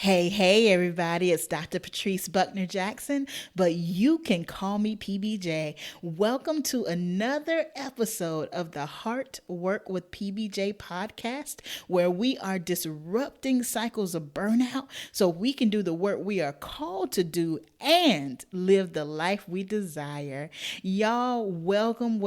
Hey, everybody, it's Dr. Patrice Buckner Jackson, but you can call me PBJ. Welcome to another episode of the Heart Work with PBJ podcast, where we are disrupting cycles of burnout so we can do the work we are called to do and live the life we desire. Y'all, welcome.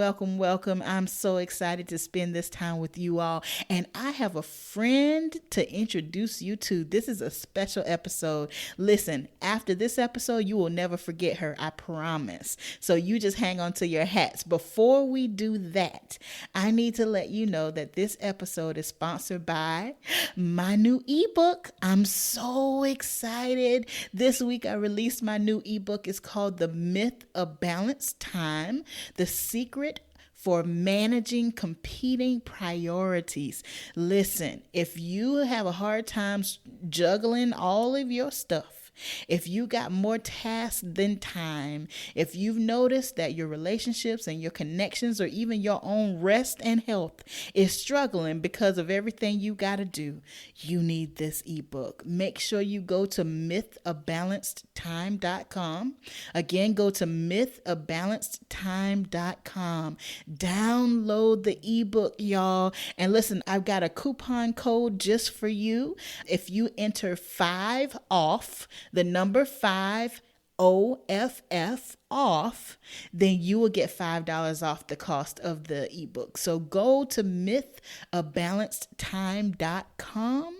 I'm so excited to spend this time with you all, and I have a friend to introduce you to. This is a special episode. Listen, after this episode, you will never forget her, I promise. So you just hang on to your hats. Before we do that, I need to let you know that this episode is sponsored by my new ebook. I'm so excited. This week I released my new ebook. It's called The Myth of Balanced Time: The Secret for Managing Competing Priorities. Listen, if you have a hard time juggling all of your stuff, if you got more tasks than time, if you've noticed that your relationships and your connections or even your own rest and health is struggling because of everything you got to do, you need this ebook. Make sure you go to mythofbalancedtime.com. Again, go to mythofbalancedtime.com. Download the ebook, y'all. And listen, I've got a coupon code just for you. If you enter 5 off, the number 5 OFF off, then you will get $5 off the cost of the ebook. So go to mythofbalancedtime.com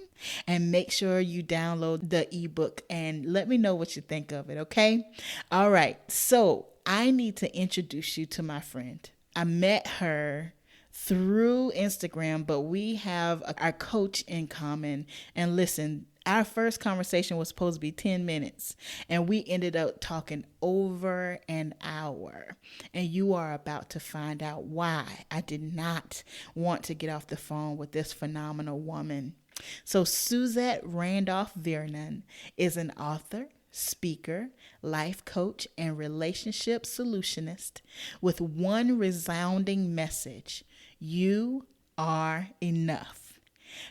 and make sure you download the ebook and let me know what you think of it, okay? All right, so I need to introduce you to my friend. I met her through Instagram, but we have our coach in common. And listen, our first conversation was supposed to be 10 minutes, and we ended up talking over an hour. And you are about to find out why I did not want to get off the phone with this phenomenal woman. So Suzette Randolph Vearnon is an author, speaker, life coach, and relationship solutionist with one resounding message: you are enough.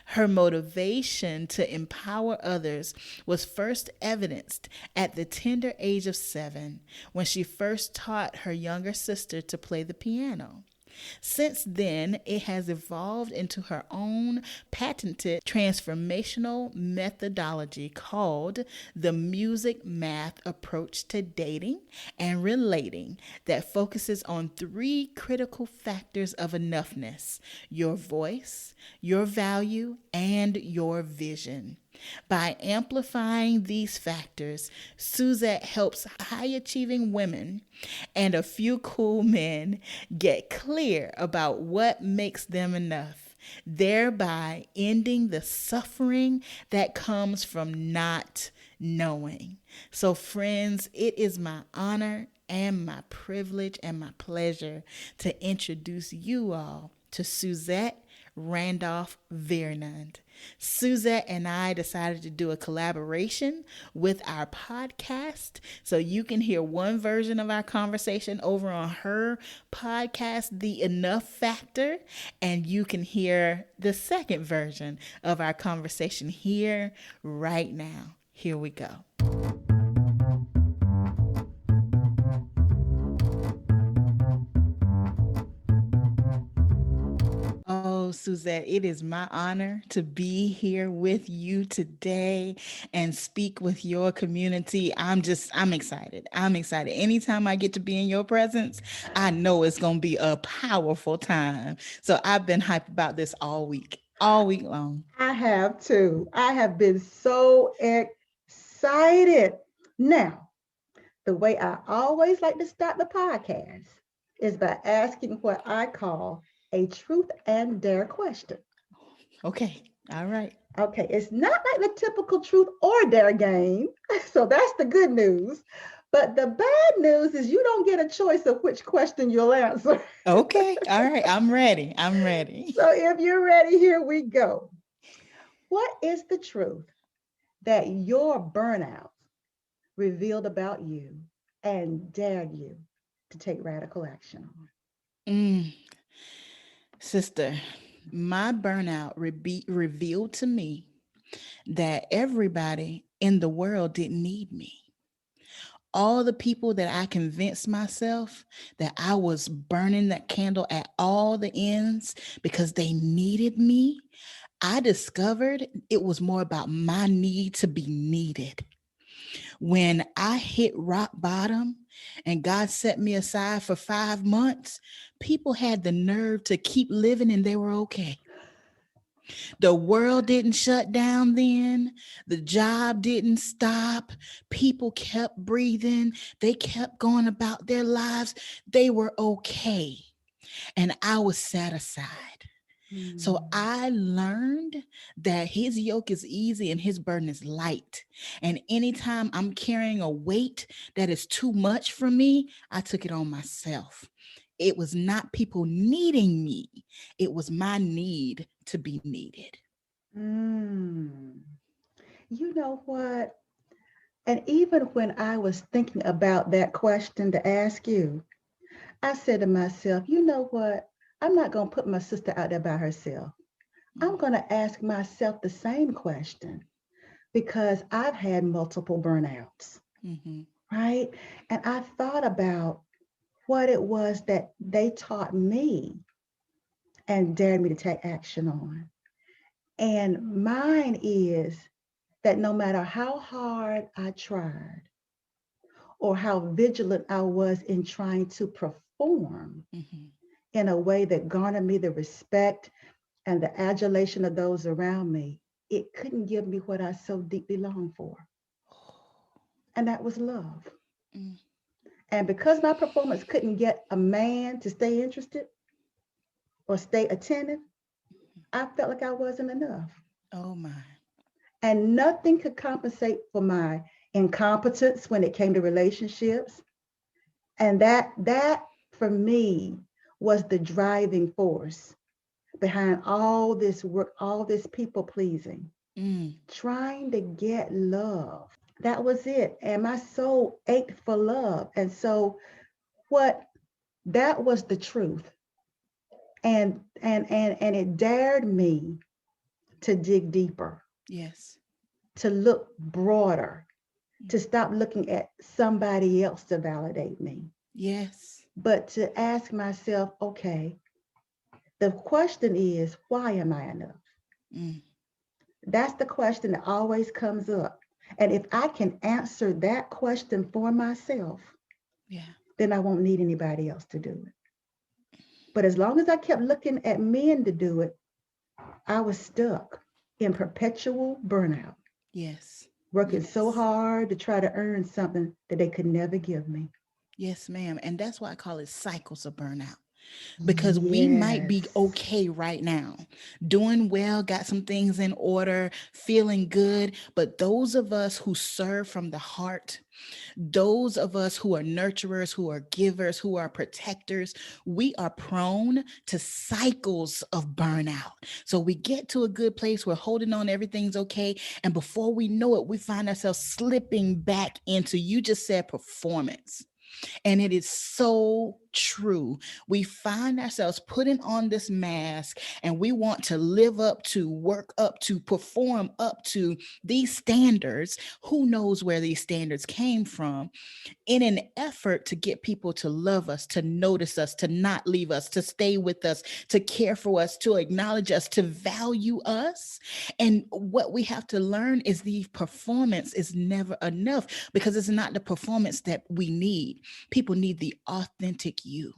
Her motivation to empower others was first evidenced at the tender age of 7 when she first taught her younger sister to play the piano. Since then, it has evolved into her own patented transformational methodology called the MusicMath Approach to dating and relating that focuses on 3 critical factors of enoughness: your voice, your value, and your vision. By amplifying these factors, Suzette helps high-achieving women and a few cool men get clear about what makes them enough, thereby ending the suffering that comes from not knowing. So, friends, it is my honor and my privilege and my pleasure to introduce you all to Suzette Randolph Vearnon. Suzette and I decided to do a collaboration with our podcast, so you can hear one version of our conversation over on her podcast, The Enough Factor, and you can hear the second version of our conversation here right now. Here we go. Oh, Suzette, it is my honor to be here with you today and speak with your community. I'm excited. I'm excited. Anytime I get to be in your presence, I know it's going to be a powerful time. So I've been hyped about this all week long. I have too. I have been so excited. Now, the way I always like to start the podcast is by asking what I call a truth and dare question. Okay. All right. Okay, it's not like the typical truth or dare game. So that's the good news. But the bad news is you don't get a choice of which question you'll answer. Okay. All right. I'm ready. So if you're ready, here we go. What is the truth that your burnout revealed about you and dared you to take radical action on? Sister, my burnout revealed to me that everybody in the world didn't need me. All the people that I convinced myself that I was burning that candle at all the ends because they needed me, I discovered it was more about my need to be needed. When I hit rock bottom and God set me aside for 5 months, people had the nerve to keep living and they were okay. The world didn't shut down then. The job didn't stop. People kept breathing. They kept going about their lives. They were okay. And I was set aside. So Mm. I learned that his yoke is easy and his burden is light. And anytime I'm carrying a weight that is too much for me, I took it on myself. It was not people needing me, it was my need to be needed. Mm. You know what? And even when I was thinking about that question to ask you, I said to myself, you know what? I'm not going to put my sister out there by herself. I'm going to ask myself the same question because I've had multiple burnouts, Mm-hmm. right? And I thought about what it was that they taught me and dared me to take action on. And mine is that no matter how hard I tried or how vigilant I was in trying to perform Mm-hmm. in a way that garnered me the respect and the adulation of those around me, it couldn't give me what I so deeply longed for. And that was love. Mm. And because my performance couldn't get a man to stay interested or stay attentive, I felt like I wasn't enough. Oh my. And nothing could compensate for my incompetence when it came to relationships. And that for me was the driving force behind all this work, all this people pleasing, Mm. trying to get love. That was it. And my soul ached for love. And so what that was the truth. And it dared me to dig deeper, Yes. to look broader, to stop looking at somebody else to validate me, Yes. but to ask myself, okay, the question is, why am I enough? Mm. That's the question that always comes up. And if I can answer that question for myself, Yeah. then I won't need anybody else to do it. But as long as I kept looking at men to do it, I was stuck in perpetual burnout, Yes. working so Yes. hard to try to earn something that they could never give me. Yes, ma'am. And that's why I call it cycles of burnout. Because we might be Yes. okay right now, doing well, got some things in order, feeling good. But those of us who serve from the heart, those of us who are nurturers, who are givers, who are protectors, we are prone to cycles of burnout. So we get to a good place, we're holding on, everything's okay. And before we know it, we find ourselves slipping back into, you just said, performance. And it is so true. We find ourselves putting on this mask and we want to live up to, work up to, perform up to these standards. Who knows where these standards came from? In an effort to get people to love us, to notice us, to not leave us, to stay with us, to care for us, to acknowledge us, to value us. And what we have to learn is the performance is never enough because it's not the performance that we need. People need the authentic you.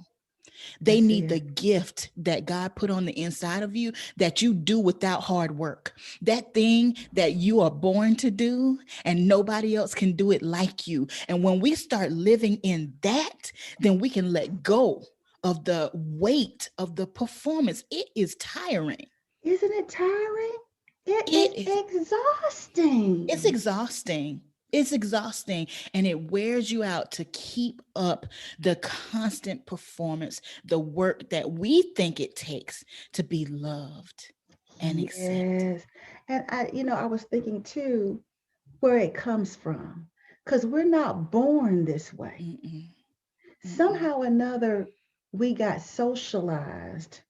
They That's need the it. gift that God put on the inside of you that you do without hard work. That thing that you are born to do and nobody else can do it like you. And when we start living in that, then we can let go of the weight of the performance. It is tiring. Isn't it tiring? It It is is it's exhausting. exhausting. It's exhausting and it wears you out to keep up the constant performance, the work that we think it takes to be loved and accepted. Yes. And I was thinking too where it comes from because we're not born this way. Mm-mm, mm-mm. Somehow or another, we got socialized,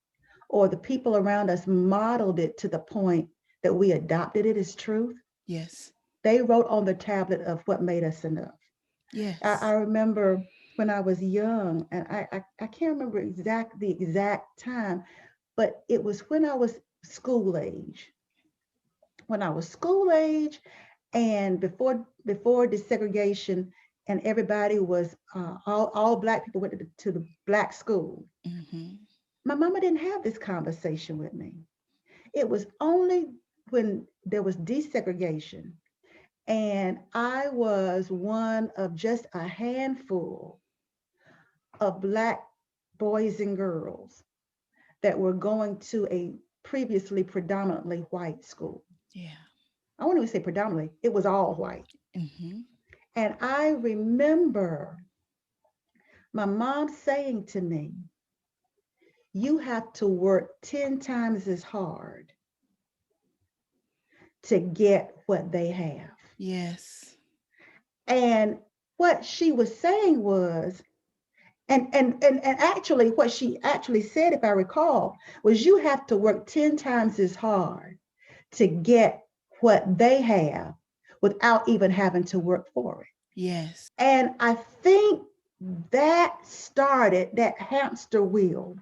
or the people around us modeled it to the point that we adopted it as truth. Yes. They wrote on the tablet of what made us enough. I Yes. remember when I was young, and I can't remember the exact time, but it was when I was school age. When I was school age, and before desegregation, and everybody was all black people went to the black school. Mm-hmm. My mama didn't have this conversation with me. It was only when there was desegregation, and I was one of just a handful of black boys and girls that were going to a previously predominantly white school. Yeah. I won't even say predominantly, it was all white. Mm-hmm. And I remember my mom saying to me, you have to work 10 times as hard to get what they have. Yes. And what she was saying was, and actually what she actually said, if I recall, was you have to work 10 times as hard to get what they have without even having to work for it. Yes. And I think that started that hamster wheel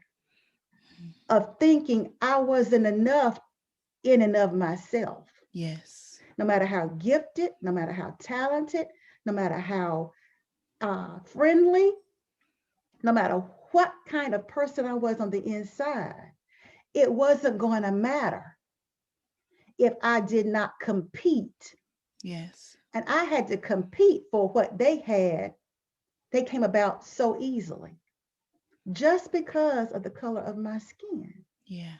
of thinking I wasn't enough in and of myself. Yes. No matter how gifted, no matter how talented, no matter how friendly, no matter what kind of person I was on the inside, it wasn't going to matter if I did not compete. Yes. And I had to compete for what they had. They came about so easily just because of the color of my skin. Yeah.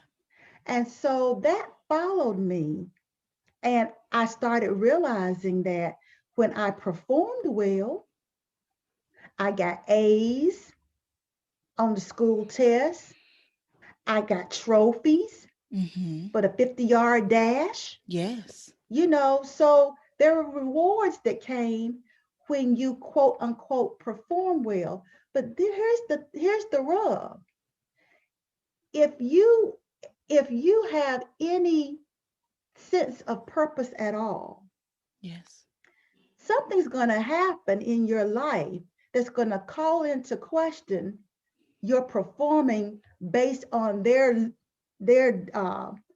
And so that followed me. And I started realizing that when I performed well, I got A's on the school test. I got trophies Mm-hmm. for the 50-yard dash. Yes. So there were rewards that came when you quote unquote perform well. But here's the rub. If you if you have any sense of purpose at all, Yes. something's going to happen in your life that's going to call into question your performing based on their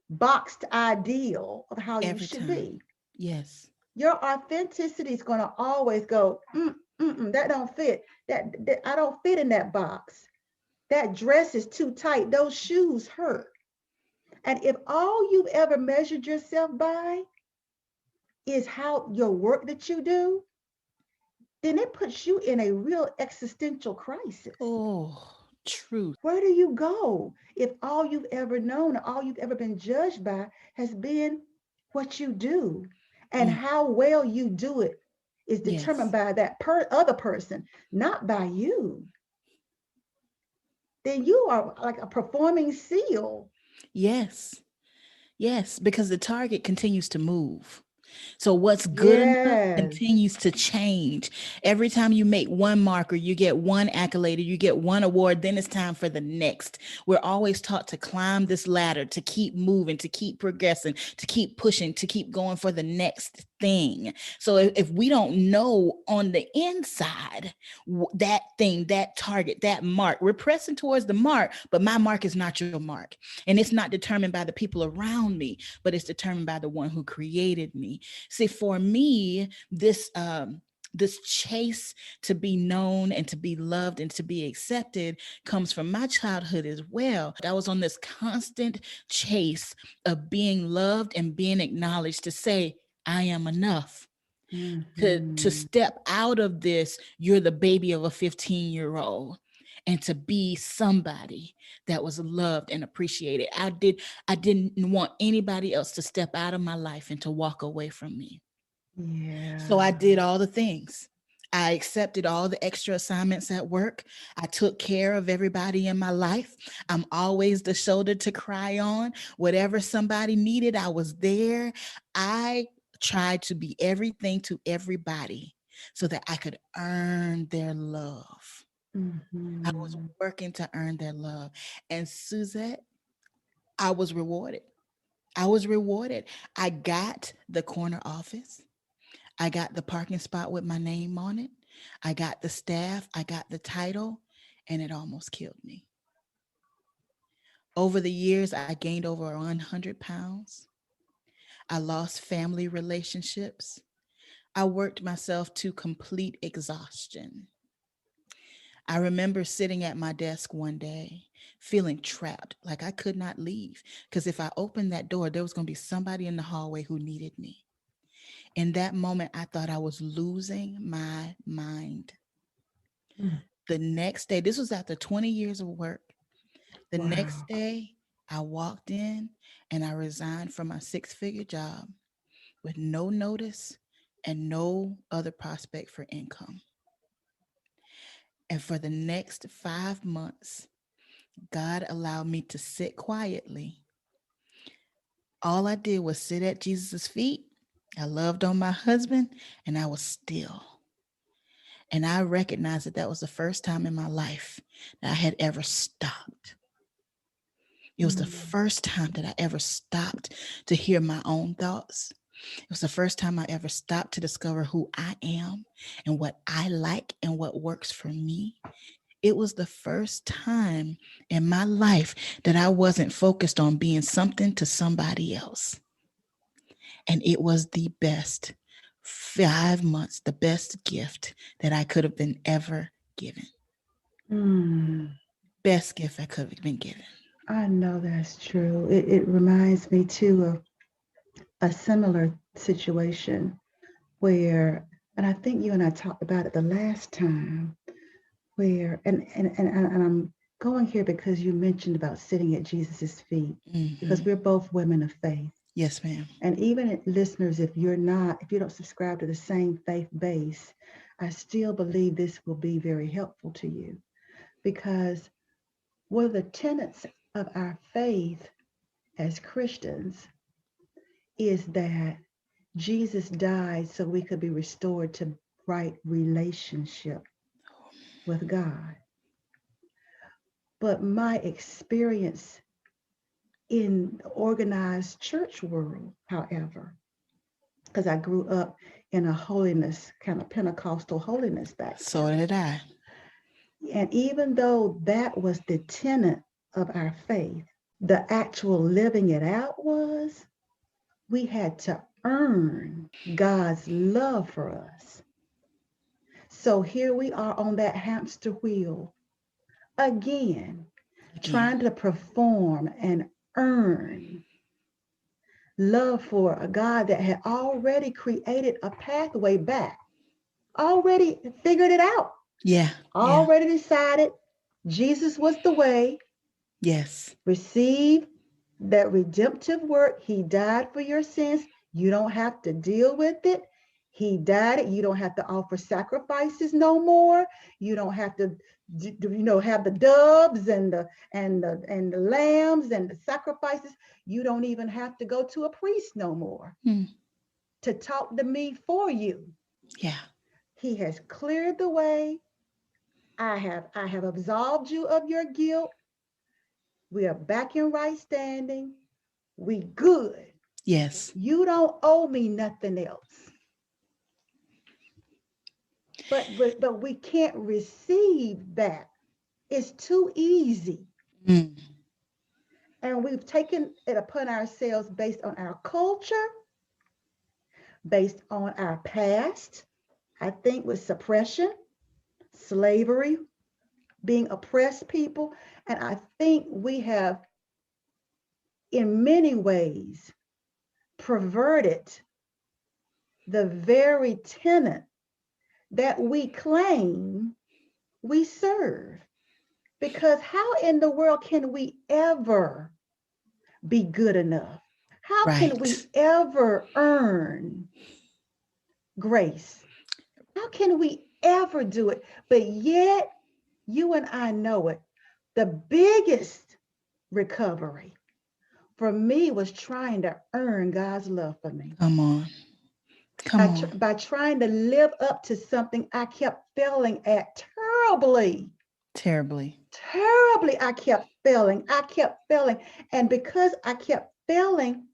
boxed ideal of how you Every should time. be. Yes. Your authenticity is going to always go, that don't fit. That I don't fit in that box. That dress is too tight. Those shoes hurt. And if all you've ever measured yourself by is how your work that you do, then it puts you in a real existential crisis. Oh, truth. Where do you go if all you've ever known, all you've ever been judged by has been what you do, and Mm. how well you do it is determined Yes. by that other person, not by you? Then you are like a performing seal. Yes. Yes. Because the target continues to move. So what's good enough Yes. continues to change. Every time you make one marker, you get one accolade, you get one award, then it's time for the next. We're always taught to climb this ladder, to keep moving, to keep progressing, to keep pushing, to keep going for the next thing. So if we don't know on the inside that thing, that target, that mark, we're pressing towards the mark, but my mark is not your mark. And it's not determined by the people around me, but it's determined by the one who created me. See, for me, this chase to be known and to be loved and to be accepted comes from my childhood as well. I was on this constant chase of being loved and being acknowledged, to say I am enough. To Mm-hmm. step out of this, you're the baby of a 15-year-old, and to be somebody that was loved and appreciated. I didn't want anybody else to step out of my life and to walk away from me. So I Yeah. did all the things. I accepted all the extra assignments at work. I took care of everybody in my life. I'm always the shoulder to cry on. Whatever somebody needed, I was there. I tried to be everything to everybody so that I could earn their love. I was Mm-hmm. working to earn their love. And Suzette, I was rewarded. I was rewarded. I got the corner office. I got the parking spot with my name on it. I got the staff. I got the title, and it almost killed me. Over the years, I gained over 100 pounds. I lost family relationships. I worked myself to complete exhaustion. I remember sitting at my desk one day, feeling trapped, like I could not leave. Because if I opened that door, there was going to be somebody in the hallway who needed me. In that moment, I thought I was losing my mind. Mm. The next day, this was after 20 years of work. The next Wow. day, I walked in and I resigned from my 6-figure job with no notice and no other prospect for income. And for the next 5 months, God allowed me to sit quietly. All I did was sit at Jesus' feet. I loved on my husband and I was still. And I recognized that that was the first time in my life that I had ever stopped. It was the Mm. first time that I ever stopped to hear my own thoughts. It was the first time I ever stopped to discover who I am and what I like and what works for me. It was the first time in my life that I wasn't focused on being something to somebody else. And it was the best 5 months, the best gift that I could have been ever given. Mm. Best gift I could have been given. I know that's true. It reminds me too of a similar situation where, and I think you and I talked about it the last time, where, and I'm going here because you mentioned about sitting at Jesus's feet, because Hmm. we're both women of faith. Yes, ma'am. And even listeners, if you don't subscribe to the same faith base, I still believe this will be very helpful to you, because one of the tenets of our faith as Christians is that Jesus died so we could be restored to right relationship with God. But my experience in the organized church world, however, because I grew up in a holiness, kind of Pentecostal holiness So background. did I. And even though that was the tenet of our faith, the actual living it out was we had to earn God's love for us. So here we are on that hamster wheel again, Again. trying to perform and earn love for a God that had already created a pathway back, already figured it out, Yeah. Yeah. already decided Jesus was the way. Yes. Receive that redemptive work. He died for your sins. You don't have to deal with it. He died it. You don't have to offer sacrifices no more. You don't have to, have the doves and the lambs and the sacrifices. You don't even have to go to a priest no more Hmm. to talk to me for you. Yeah. He has cleared the way. I have absolved you of your guilt. We are back in right standing. We good. Yes. You don't owe me nothing else. But we can't receive that. It's too easy. Mm. And we've taken it upon ourselves based on our culture, based on our past, I think with suppression, slavery, being oppressed people. And I think we have, in many ways, perverted the very tenet that we claim we serve. Because how in the world can we ever be good enough? How can we Right. ever earn grace? How can we ever do it? But yet, you and I know it. The biggest recovery for me was trying to earn God's love for me. Come on. Come on. By trying to live up to something I kept failing at terribly. Terribly. Terribly, I kept failing. I kept failing. And because I kept failing,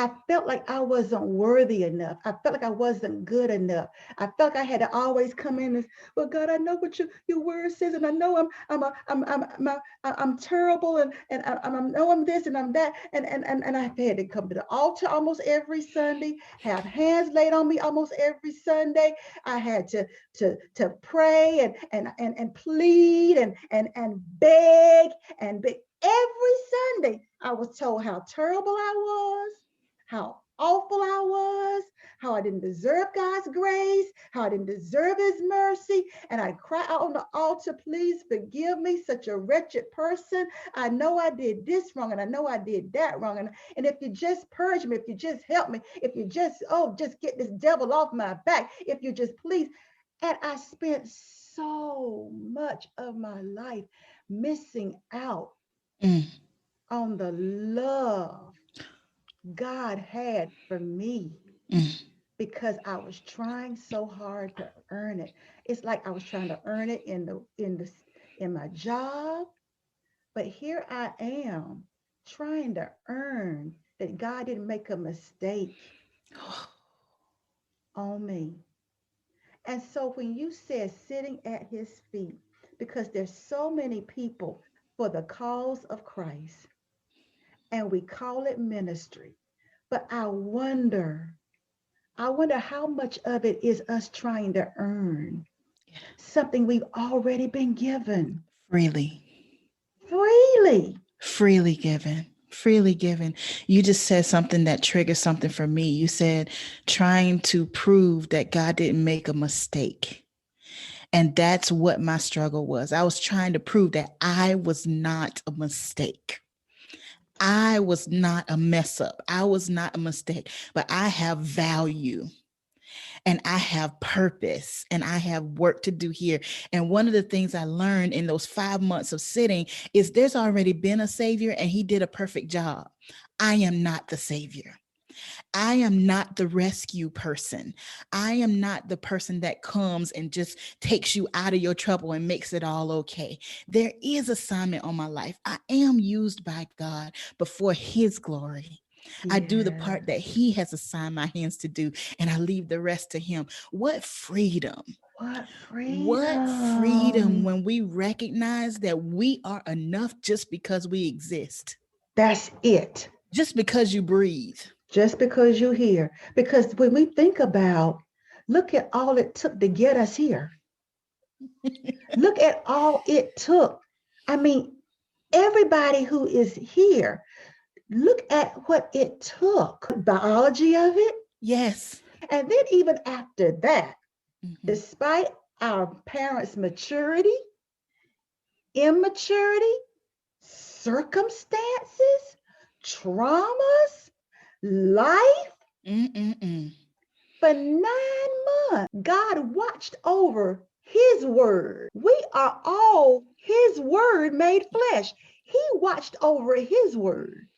I felt like I wasn't worthy enough. I felt like I wasn't good enough. I felt like I had to always come in and, well, God, I know what your word says, and I know I'm terrible, and I know I'm this and I'm that, and I had to come to the altar almost every Sunday, have hands laid on me almost every Sunday. I had to pray and plead and beg and beg. Every Sunday, I was told how terrible I was, how awful I was, how I didn't deserve God's grace, how I didn't deserve his mercy. And I cry out on the altar, please forgive me, such a wretched person. I know I did this wrong, and I know I did that wrong. And if you just purge me, if you just help me, if you just, just get this devil off my back, if you just please. And I spent so much of my life missing out on the love God had for me because I was trying so hard to earn it. It's like I was trying to earn it in my job, but here I am trying to earn that God didn't make a mistake on me. And so when you said sitting at his feet, because there's so many people for the cause of Christ, and we call it ministry, but I wonder how much of it is us trying to earn something we've already been given. Freely. Freely given. Freely given. You just said something that triggered something for me. You said trying to prove that God didn't make a mistake. And that's what my struggle was. I was trying to prove that I was not a mistake. I was not a mess up. I was not a mistake, but I have value. And I have purpose and I have work to do here. And one of the things I learned in those 5 months of sitting is there's already been a savior and he did a perfect job. I am not the savior. I am not the rescue person. I am not the person that comes and just takes you out of your trouble and makes it all okay. There is assignment on my life. I am used by God, but for his glory. I do the part that he has assigned my hands to do, and I leave the rest to him. What freedom. What freedom when we recognize that we are enough just because we exist. That's it. Just because you breathe. Just because you're here. Because when we think about, look at all it took to get us here. Look at all it took. I mean, everybody who is here, look at what it took. Biology of it. Yes. And then even after that, despite our parents' maturity, immaturity, circumstances, traumas, life, for 9 months, God watched over his word. We are all his word made flesh. He watched over his word,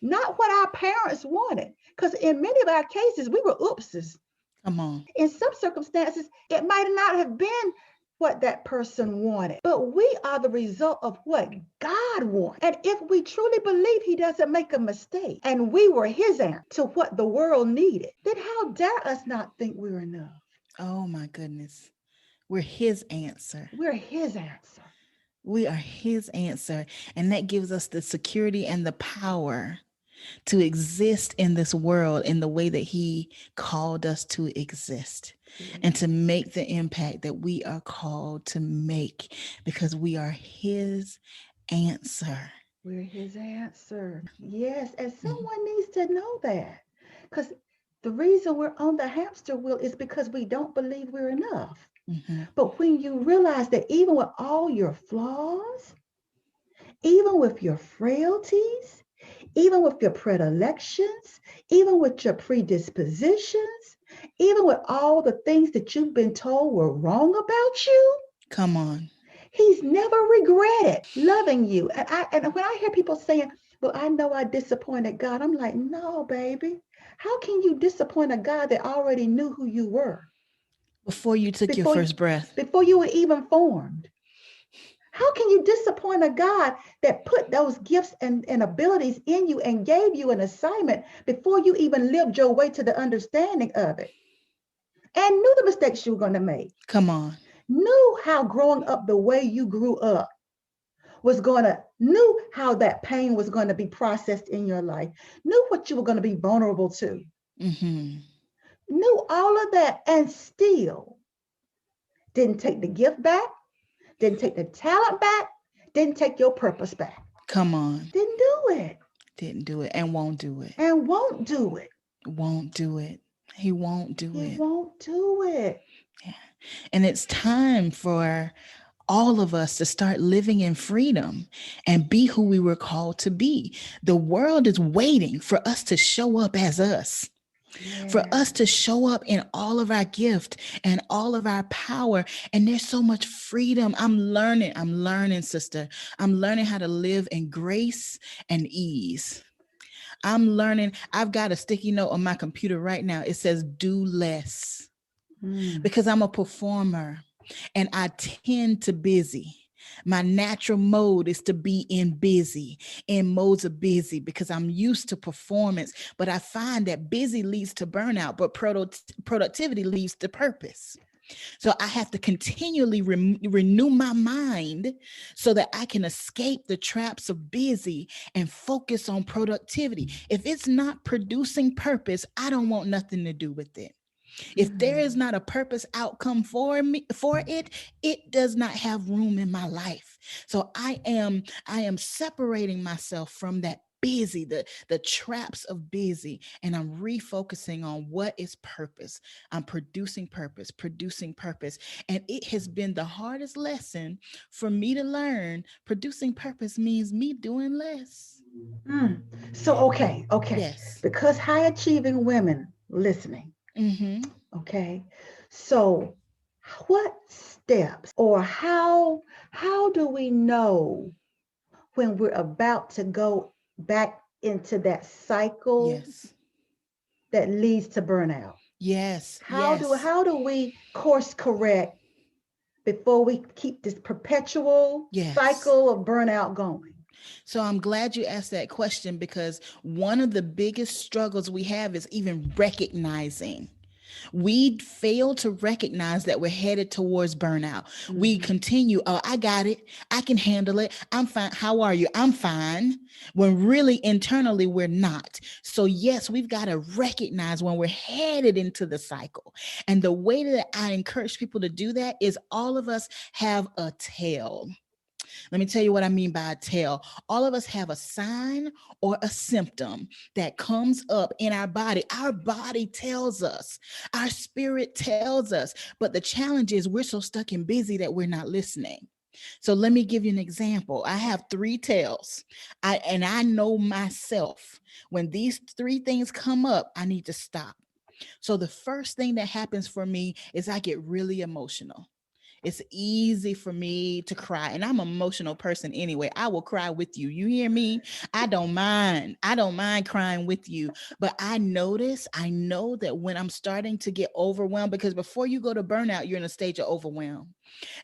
not what our parents wanted. Because in many of our cases, we were oopses. Come on. In some circumstances, it might not have been what that person wanted, but we are the result of what God wants. And if we truly believe he doesn't make a mistake and we were his answer to what the world needed, then how dare us not think we're enough? Oh my goodness. We're his answer. We're his answer. We are his answer. And that gives us the security and the power to exist in this world in the way that he called us to exist, and to make the impact that we are called to make, because we are his answer. We're his answer. Yes. And someone needs to know that, because the reason we're on the hamster wheel is because we don't believe we're enough. But when you realize that even with all your flaws, even with your frailties, even with your predilections, even with your predispositions, even with all the things that you've been told were wrong about you. Come on. He's never regretted loving you. And when I hear people saying, well, I know I disappointed God, I'm like, no, baby. How can you disappoint a God that already knew who you were? Before you took your first breath. Before you were even formed. How can you disappoint a God that put those gifts and abilities in you and gave you an assignment before you even lived your way to the understanding of it and knew the mistakes you were going to make? Come on. Knew how growing up the way you grew up was going to, knew how that pain was going to be processed in your life, knew what you were going to be vulnerable to, Mm-hmm. knew all of that, and still didn't take the gift back, didn't take the talent back, didn't take your purpose back. Come on. Didn't do it Didn't do it and won't do it. and won't do it. Won't do it. He won't do He it. won't do it. Yeah. And it's time for all of us to start living in freedom and be who we were called to be. The world is waiting for us to show up as us, for Yeah. us to show up in all of our gift and all of our power. And there's so much freedom. I'm learning, sister. I'm learning how to live in grace and ease. I'm learning. I've got a sticky note on my computer right now. It says, do less, Mm. because I'm a performer and I tend to busy. My natural mode is to be in modes of busy, because I'm used to performance. But I find that busy leads to burnout, but productivity leads to purpose. So I have to continually renew my mind so that I can escape the traps of busy and focus on productivity. If it's not producing purpose, I don't want nothing to do with it. If there is Mm. not a purpose outcome for it, it does not have room in my life. So I am separating myself from that busy, the traps of busy, and I'm refocusing on what is purpose. I'm producing purpose. And it has been the hardest lesson for me to learn. Producing purpose means me doing less. Mm. So, okay. Yes. Because high achieving women listening, Mm-hmm. okay. So, what steps or how do we know when we're about to go back into that cycle Yes. that leads to burnout? Yes. How do Yes. how do we course correct before we keep this perpetual Yes. cycle of burnout going? So I'm glad you asked that question, because one of the biggest struggles we have is even recognizing. We fail to recognize that we're headed towards burnout. We Mm-hmm. continue, oh, I got it. I can handle it. I'm fine. How are you? I'm fine. When really internally we're not. So, yes, we've got to recognize when we're headed into the cycle. And the way that I encourage people to do that is all of us have a tail. Let me tell you what I mean by a tell. All of us have a sign or a symptom that comes up in our body. Our body tells us, our spirit tells us. But the challenge is we're so stuck and busy that we're not listening. So let me give you an example. I have three tells. I know myself. When these three things come up, I need to stop. So the first thing that happens for me is I get really emotional. It's easy for me to cry, and I'm an emotional person anyway. I will cry with you. You hear me? I don't mind. I don't mind crying with you. But I know that when I'm starting to get overwhelmed, because before you go to burnout, you're in a stage of overwhelm.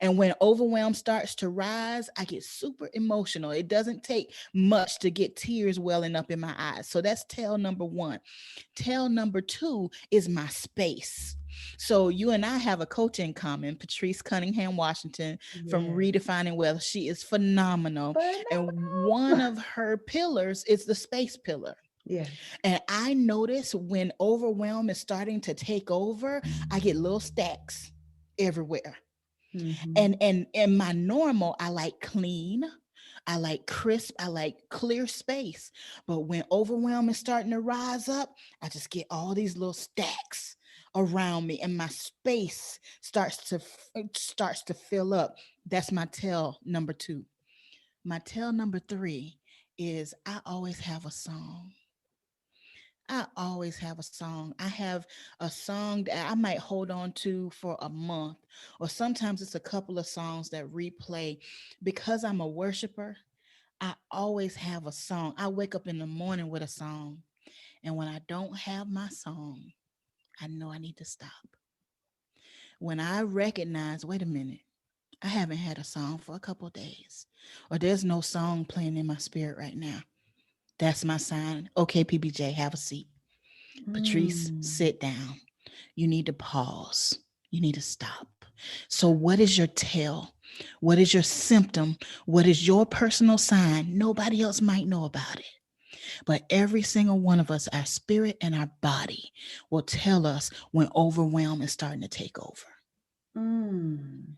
And when overwhelm starts to rise, I get super emotional. It doesn't take much to get tears welling up in my eyes. So that's tell number one. Tell number two is my space. So you and I have a coach in common, Patrice Cunningham Washington from Yes. Redefining Wealth. She is phenomenal. And one Phenomenal. of her pillars is the space pillar. Yes. And I notice when overwhelm is starting to take over, I get little stacks everywhere. And Mm-hmm. in my normal, I like clean, I like crisp, I like clear space. But when overwhelm is starting to rise up, I just get all these little stacks around me, and my space starts to fill up. That's my tell number two. My tell number three is I always have a song. I always have a song. I have a song that I might hold on to for a month, or sometimes it's a couple of songs that replay. Because I'm a worshiper, I always have a song. I wake up in the morning with a song. And when I don't have my song, I know I need to stop. When I recognize, wait a minute, I haven't had a song for a couple of days, or there's no song playing in my spirit right now. That's my sign. Okay, PBJ, have a seat. Patrice, Mm. sit down. You need to pause. You need to stop. So, what is your tell? What is your symptom? What is your personal sign? Nobody else might know about it. But every single one of us, our spirit and our body, will tell us when overwhelm is starting to take over. Mm.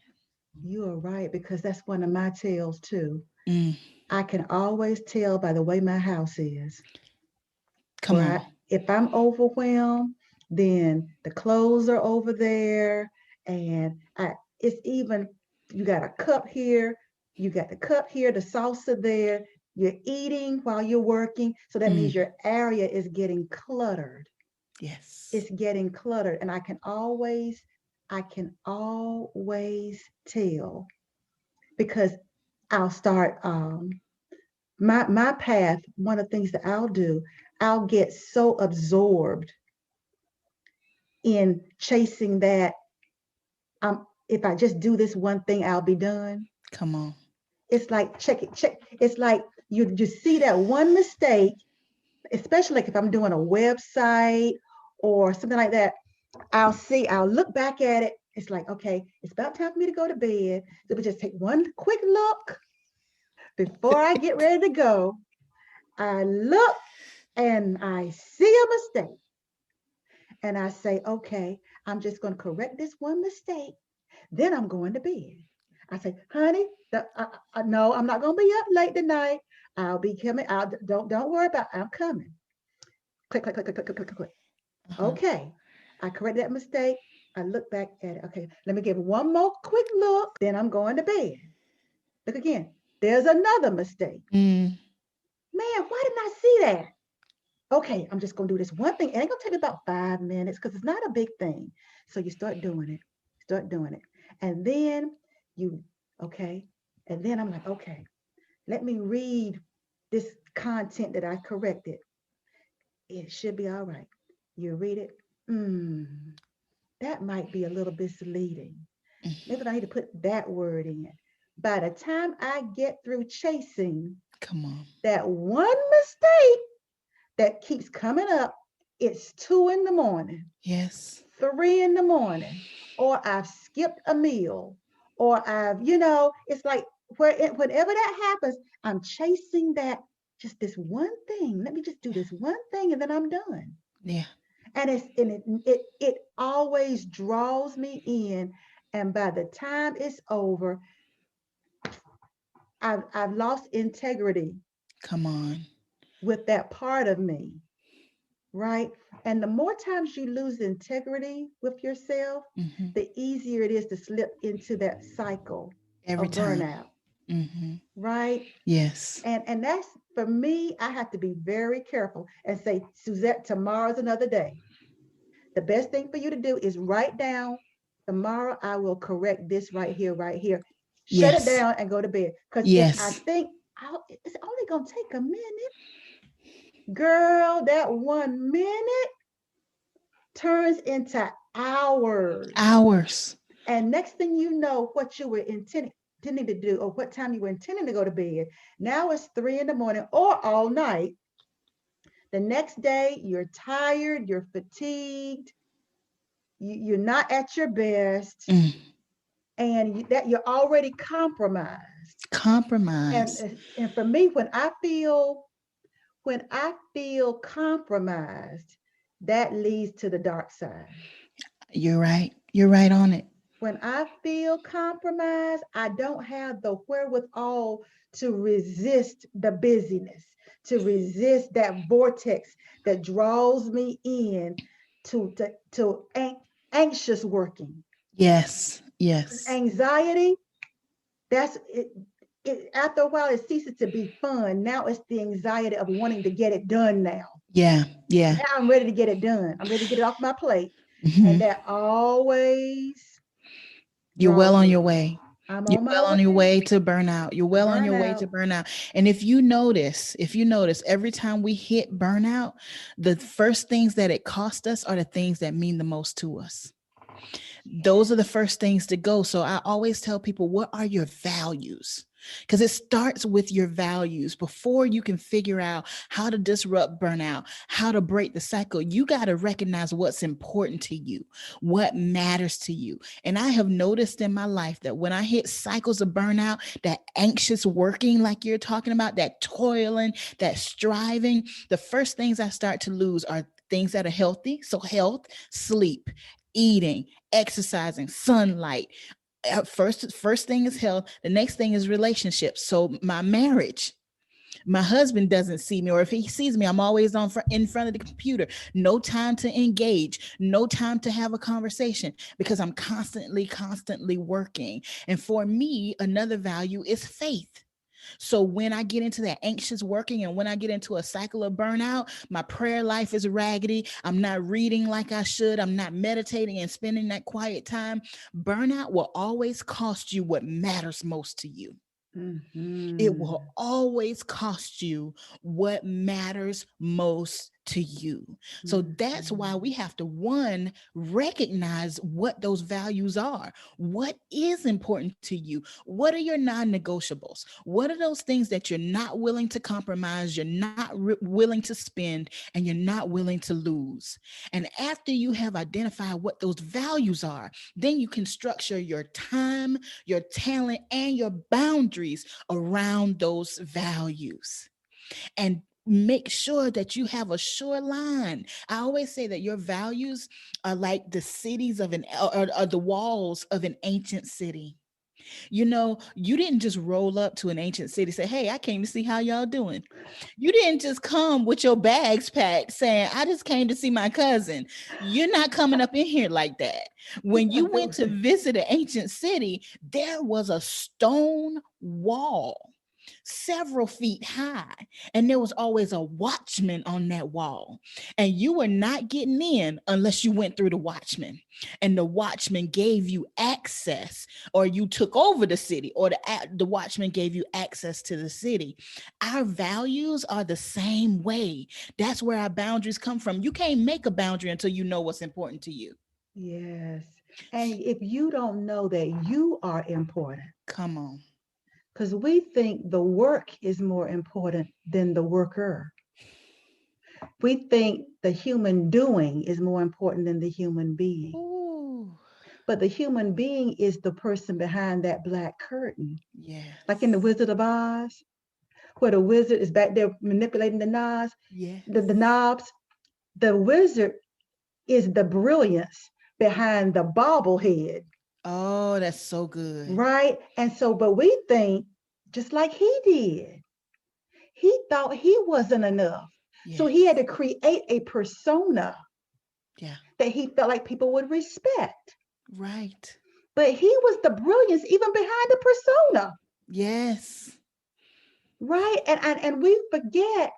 You are right, because that's one of my tells too. Mm, I can always tell by the way my house is. come Where on. if I'm overwhelmed, then the clothes are over there, and it's even, you got a cup here, you got the cup here, the salsa there. You're eating while you're working, so that means Mm, your area is getting cluttered. yes. It's getting cluttered, and I can always tell, because I'll start my path. One of the things that I'll do, I'll get so absorbed in chasing that, if I just do this one thing, I'll be done. Come on. It's like check it, check. It's like you just see that one mistake, especially like if I'm doing a website or something like that. I'll look back at it. It's like, okay, it's about time for me to go to bed. So we just take one quick look before I get ready to go. I look and I see a mistake. And I say, okay, I'm just going to correct this one mistake. Then I'm going to bed. I say, honey, no, I'm not going to be up late tonight. I'll be coming. Don't worry about it. I'm coming. Click, click, click, click, click, click, click, click. Uh-huh. Okay. I correct that mistake. I look back at it. Okay, let me give one more quick look. Then I'm going to bed. Look again. There's another mistake. Mm, Man, why didn't I see that? Okay, I'm just gonna do this one thing. It ain't gonna take me about 5 minutes because it's not a big thing. So you start doing it. And then you, okay. And then I'm like, okay, let me read this content that I corrected. It should be all right. You read it. Hmm, that might be a little misleading. mm, Maybe I need to put that word in. By the time I get through chasing come on. that one mistake that keeps coming up, it's 2 in the morning, Yes. 3 in the morning, or I've skipped a meal, or it's like whenever that happens, I'm chasing that, just this one thing. Let me just do this one thing and then I'm done. Yeah. And it always draws me in. And by the time it's over, I've lost integrity Come on. with that part of me, right? And the more times you lose integrity with yourself, Hmm. the easier it is to slip into that cycle Every of time. burnout, Hmm. right? Yes. And that's, for me, I have to be very careful and say, Suzette, tomorrow's another day. The best thing for you to do is write down, tomorrow I will correct this right here, right here. Shut it Yes. down and go to bed. Because if I Yes. think it's only going to take a minute, girl, that 1 minute turns into hours. Hours. And next thing you know, what you were intending to do, or what time you were intending to go to bed, now it's 3 in the morning or all night. The next day, you're tired, you're fatigued, you're not at your best, Mm. and that you're already compromised. Compromise. And for me, when I feel compromised, that leads to the dark side. You're right. You're right on it. When I feel compromised, I don't have the wherewithal to resist the busyness, to resist that vortex that draws me in to anxious working. Yes. Yes. Anxiety, that's it, after a while, it ceases to be fun. Now it's the anxiety of wanting to get it done now. Yeah. Yeah. Now I'm ready to get it done. I'm ready to get it off my plate. And Hmm. that always You're well draws on me. your way. I'm You're on my well on your way way to burnout. You're to well on your way burnout. to burnout. And if you notice, every time we hit burnout, the first things that it costs us are the things that mean the most to us. Those are the first things to go. So I always tell people, what are your values? Because it starts with your values. Before you can figure out how to disrupt burnout, how to break the cycle, you got to recognize what's important to you, what matters to you. And I have noticed in my life that when I hit cycles of burnout, that anxious working, like you're talking about, that toiling, that striving, the first things I start to lose are things that are healthy. So health, sleep, eating, exercising, sunlight. First thing is health. The next thing is relationships. So my marriage, my husband doesn't see me, or if he sees me, I'm always in front of the computer. No time to engage, no time to have a conversation, because I'm constantly working. And for me, another value is faith. So when I get into that anxious working and when I get into a cycle of burnout, my prayer life is raggedy. I'm not reading like I should. I'm not meditating and spending that quiet time. Burnout will always cost you what matters most to you. It Mm-hmm. will always cost you what matters most to you. So that's why we have to, one, recognize what those values are. What is important to you? What are your non-negotiables? What are those things that you're not willing to compromise, you're not willing to spend, and you're not willing to lose? And after you have identified what those values are, then you can structure your time, your talent, and your boundaries around those values. And make sure that you have a sure line. I always say that your values are like the cities of or the walls of an ancient city. You know, you didn't just roll up to an ancient city, say, "Hey, I came to see how y'all doing." You didn't just come with your bags packed saying, "I just came to see my cousin." You're not coming up in here like that. When you went to visit an ancient city, there was a stone wall several feet high, and there was always a watchman on that wall. And you were not getting in unless you went through the watchman. And the watchman gave you access, or you took over the city, or the watchman gave you access to the city. Our values are the same way. That's where our boundaries come from. You can't make a boundary until you know what's important to you. Yes. And if you don't know that you are important, Come on. because we think the work is more important than the worker. We think the human doing is more important than the human being. Ooh, But the human being is the person behind that black curtain. Like in The yes. Wizard of Oz, where the wizard is back there manipulating the knobs, Yes. the knobs. The wizard is the brilliance behind the bobblehead, Oh, that's so good. right? And so, but we think just like he did. He thought he wasn't enough. So he had Yes. to create a persona Yeah. that he felt like people would respect. Right. But he was the brilliance even behind the persona, Yes. right? And we forget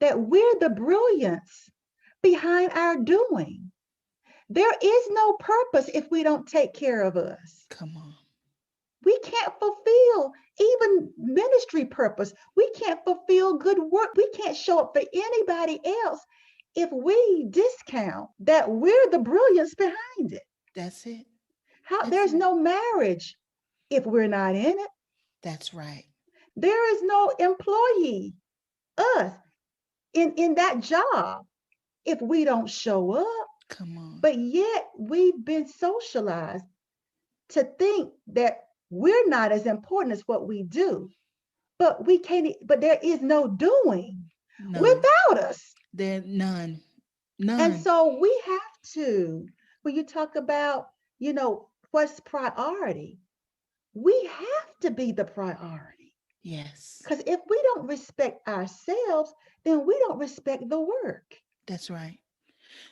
that we're the brilliance behind our doing. There is no purpose if we don't take care of us. Come on. We can't fulfill even ministry purpose. We can't fulfill good work. We can't show up for anybody else if we discount that we're the brilliance behind it. That's it. How That's there's it. no marriage if we're not in it. That's right. There is no employee, us, in that job if we don't show up. Come on. But yet we've been socialized to think that we're not as important as what we do. But we can't, but there is no doing None. without us. There none. And None. so we have to, when you talk about, what's priority, we have to be the priority. Yes. Because if we don't respect ourselves, then we don't respect the work. That's right.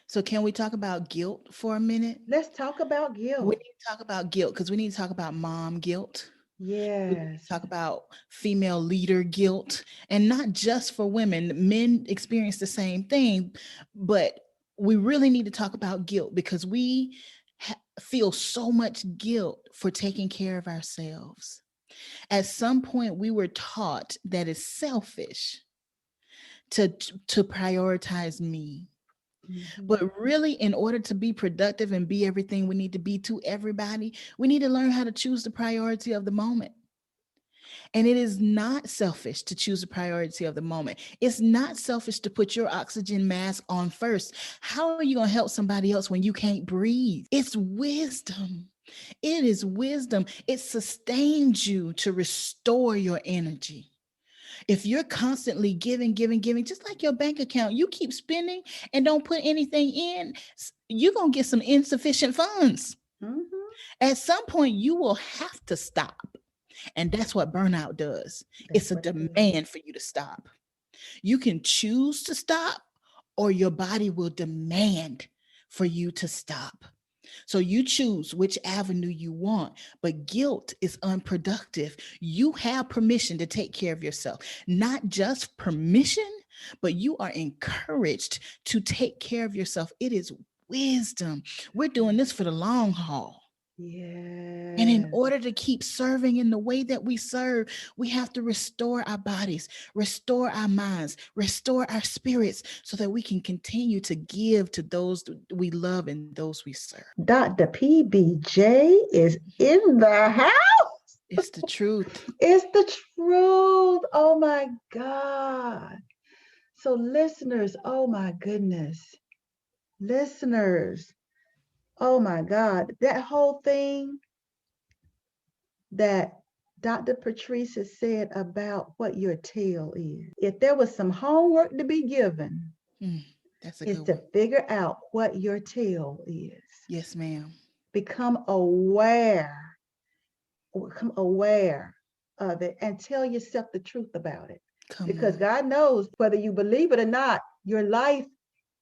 So can we talk about guilt for a minute? Let's talk about We guilt. need to talk about guilt because we need to talk about mom guilt. We need to Yes. talk about female leader guilt, and not just for women. Men experience the same thing, but we really need to talk about guilt because we feel so much guilt for taking care of ourselves. At some point, we were taught that it's selfish to prioritize me. Mhm. But really, in order to be productive and be everything we need to be to everybody, we need to learn how to choose the priority of the moment. And it is not selfish to choose the priority of the moment. It's not selfish to put your oxygen mask on first. How are you going to help somebody else when you can't breathe? It's wisdom. It is wisdom. It sustains you to restore your energy. If you're constantly giving, giving, giving, just like your bank account, you keep spending and don't put anything in, you're going to get some insufficient funds. Mhm. At some point, you will have to stop. And that's what burnout does. It's That's a what it is. demand for you to stop. You can choose to stop, or your body will demand for you to stop. So you choose which avenue you want, but guilt is unproductive. You have permission to take care of yourself, not just permission, but you are encouraged to take care of yourself. It is wisdom. We're doing this for the long haul. And in Yes. order to keep serving in the way that we serve, we have to restore our bodies, restore our minds, restore our spirits so that we can continue to give to those we love and those we serve. Dr. PBJ is in the house. It's the truth. It's the truth. Oh my God. So, listeners, oh my goodness. Listeners, oh my God. That whole thing that Dr. Patrice has said about what your tale is. If there was some homework to be given, Mm, that's a is good to one. figure out what your tale is. Yes, ma'am. Become aware, become aware of it and tell yourself the truth about it. Come Because on. God knows whether you believe it or not, your life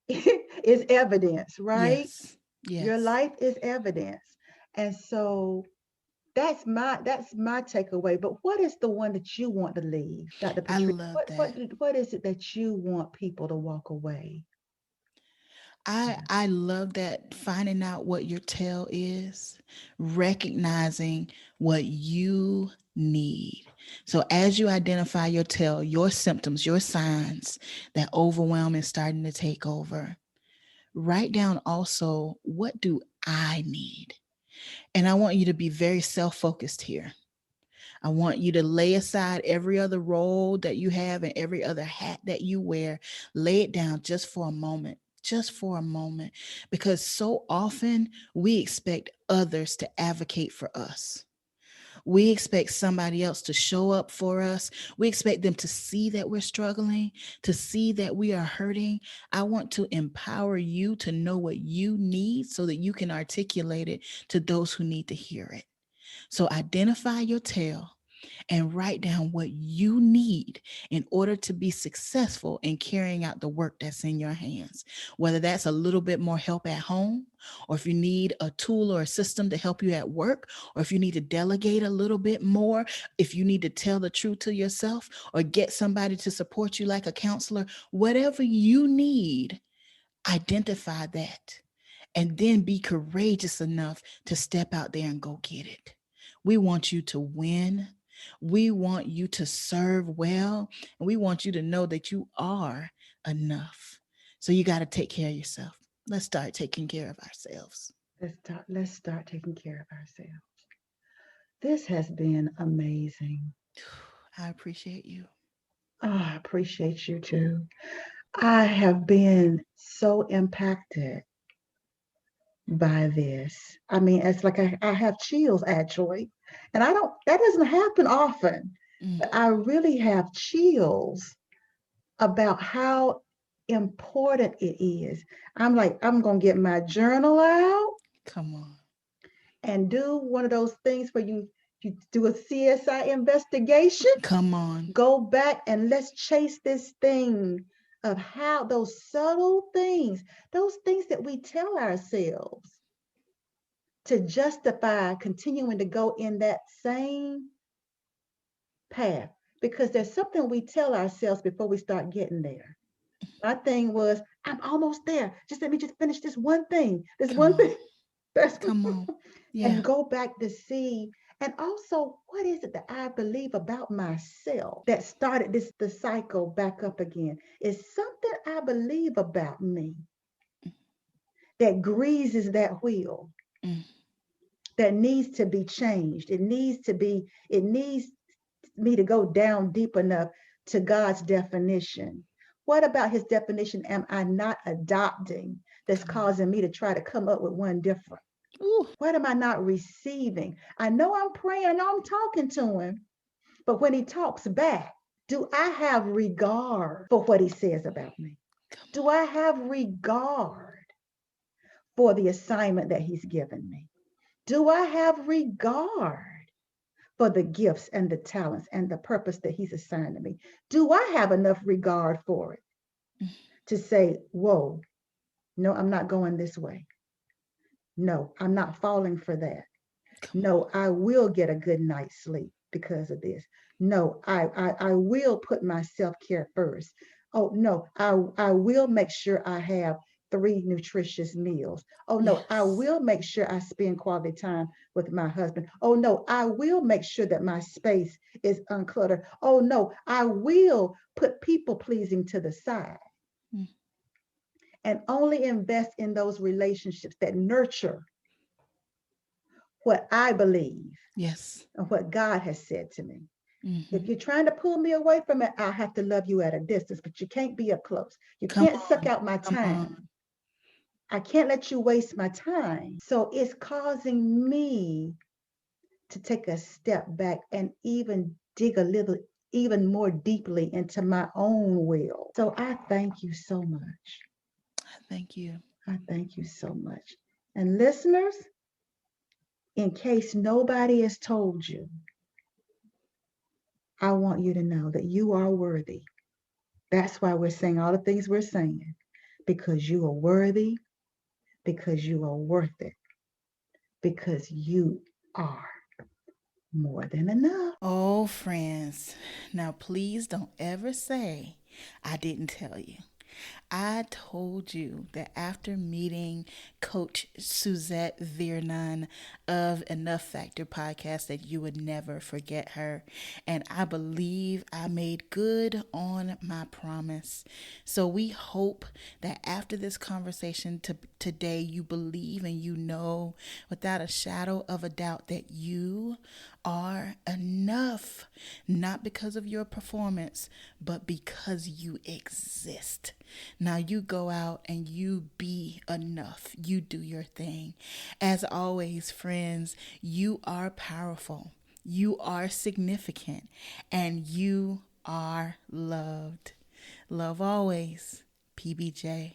is evidence, right? Yes. Your Yes. life is evidence. And so that's my takeaway. But what is the one that you want to leave, Dr. I Patrice? love What that. what what is it that you want people to walk away? I love that, finding out what your tell is, recognizing what you need. So as you identify your tell, your symptoms, your signs that overwhelm is starting to take over, write down also, what do I need? And I want you to be very self-focused here. I want you to lay aside every other role that you have and every other hat that you wear. Lay it down just for a moment. Just for a moment. Because so often we expect others to advocate for us. We expect somebody else to show up for us. We expect them to see that we're struggling, to see that we are hurting. I want to empower you to know what you need so that you can articulate it to those who need to hear it. So identify your tell and write down what you need in order to be successful in carrying out the work that's in your hands. Whether that's a little bit more help at home, or if you need a tool or a system to help you at work, or if you need to delegate a little bit more, if you need to tell the truth to yourself or get somebody to support you like a counselor, whatever you need, identify that and then be courageous enough to step out there and go get it. We want you to win. We want you to serve well. And we want you to know that you are enough. So you got to take care of yourself. Let's start taking care of ourselves. Let's start taking care of ourselves. This has been amazing. I appreciate you. Oh, I appreciate you too. I have been so impacted by this. I mean, it's like I have chills actually. And that doesn't happen often, Mm, but I really have chills about how important it is. I'm like, I'm going to get my journal out come on. and do one of those things where you do a CSI investigation, Come on. go back and let's chase this thing of how those subtle things, those things that we tell ourselves to justify continuing to go in that same path. Because there's something we tell ourselves before we start getting there. My thing was, I'm almost there. Just let me just finish this one thing. This Come one on. thing. That's Come on. and Yeah. go back to see. And also, what is it that I believe about myself that started the cycle back up again? It's something I believe about me that greases that wheel, Mm. that needs to be changed. It needs me to go down deep enough to God's definition. What about his definition am I not adopting that's Come on. causing me to try to come up with one different? Ooh. What am I not receiving? I know I'm praying, I know I'm talking to him, but when he talks back, do I have regard for what he says about me? Do I have regard for the assignment that he's given me? Do I have regard for the gifts and the talents and the purpose that he's assigned to me? Do I have enough regard for it to say, whoa, no, I'm not going this way. No, I'm not falling for that. No, I will get a good night's sleep because of this. No, I will put my self-care first. Oh, no, I will make sure I have 3 nutritious meals. Oh, no, I Yes. will make sure I spend quality time with my husband. Oh, no, I will make sure that my space is uncluttered. Oh, no, I will put people pleasing to the side Mm. and only invest in those relationships that nurture what I believe Yes. and what God has said to me. If Mm-hmm. you're trying to pull me away from it, I'll have to love you at a distance, but you can't be up close. You Come can't suck on. out my Come on. time. I can't let you waste my time. So it's causing me to take a step back and even dig a little, even more deeply into my own will. So I thank you so much. Thank you. I thank you so much. And listeners, in case nobody has told you, I want you to know that you are worthy. That's why we're saying all the things we're saying, because you are worthy, because you are worth it, because you are more than enough. Oh, friends. Now, please don't ever say I didn't tell you. I told you that after meeting Coach Suzette Vearnon of Enough Factor podcast that you would never forget her. And I believe I made good on my promise. So we hope that after this conversation today, you believe and you know without a shadow of a doubt that you are enough, not because of your performance, but because you exist. Now you go out and you be enough. You do your thing. As always, friends, you are powerful. You are significant and you are loved. Love always, PBJ.